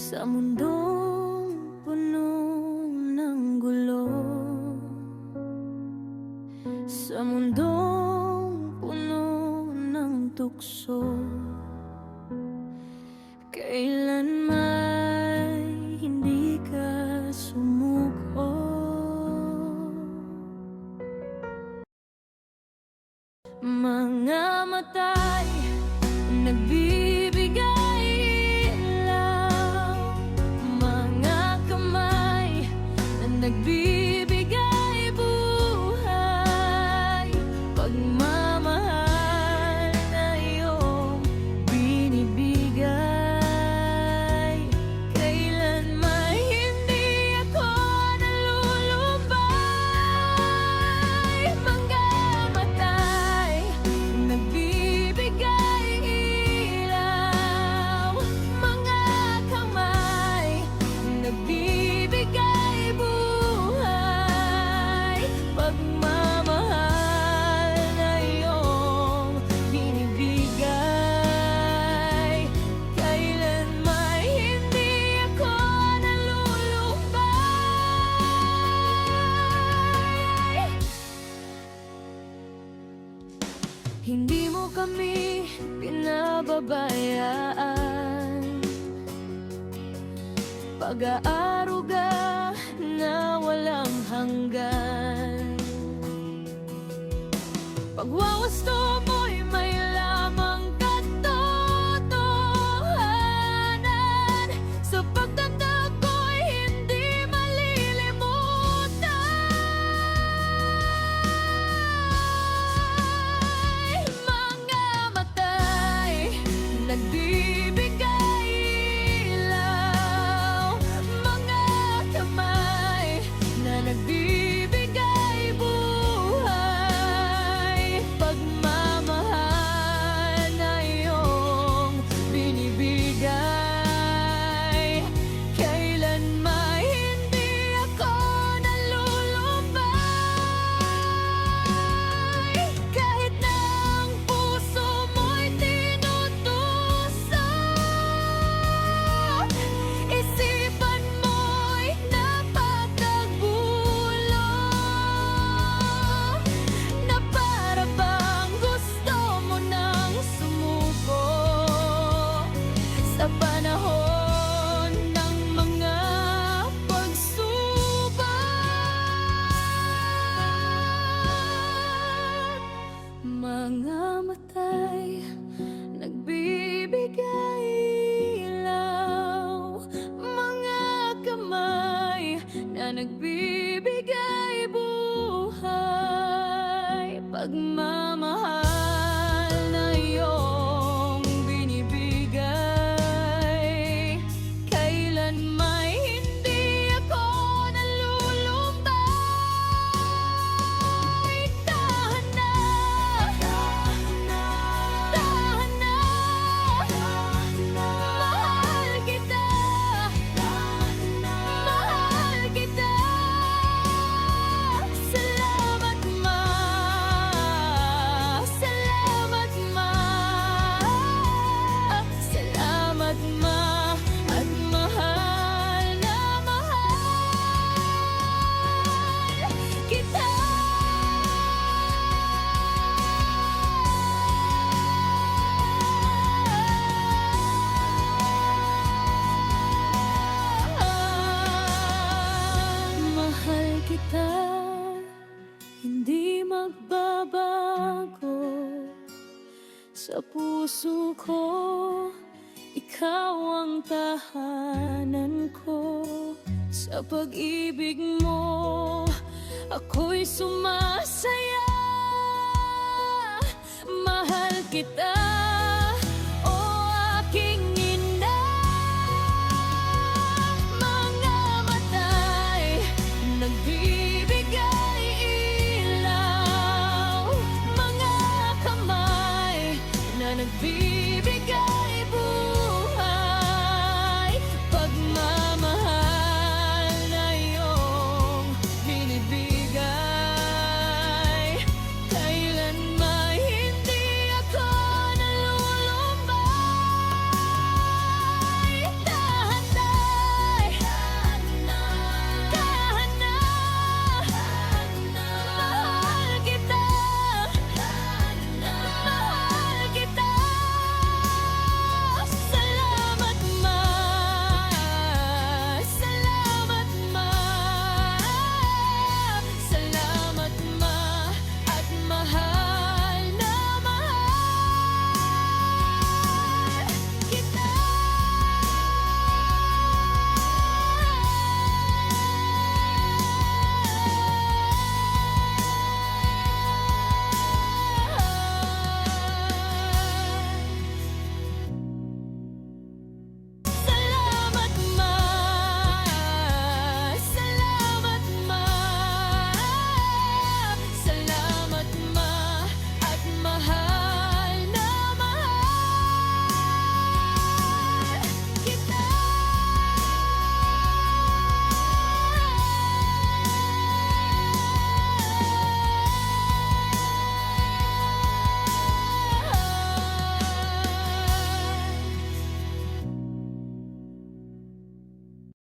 Sa mundong puno ng gulo, sa mundong puno ng tukso, kailan may hindi ka sumuko. Mga mata'y nagbibigay ilaw, mga kamay na nagbibigay buhay, pagmamahal na iyong binibigay. Kailan may hindi ako nalulumbay, mga matay nagbibigay ilaw, mga kamay nagbibigay buhay, pagmamahal na iyong binibigay. Kailan may hindi ako nalulumbay. Hindi mo kami pinababayaan, pag-aaruga na walang hanggan. Pagwawasto mo'y may lamang katotohanan, sa pagtatag ko'y hindi malilimutan. Mga matay nagbibigay ilaw, mga kamay na nagbibigay buhay, pagmamahal na iyong binibigay. Kailan may hindi ako nalulumbay, kahit na ang puso mo'y tinutusok, isipan mo'y napatagbulong, na para bang gusto mo nang sumuko sa panahon ng mga pagsubok. Mga matay nagbibigay ilaw, mga kamay na nagbibigay buhay, pagmamahal na iyong binibigay. Kailan may hindi ako nalulumbay. Tahan na, tahan na, mahal kita, mahal kita. Salamat ma, salamat ma, salamat ma, at mahal na mahal kita. Mahal kita, hindi magbabago. Sa puso ko, ikaw ang tahanan ko. Sa pag-ibig mo, ako'y sumasaya. Mahal kita.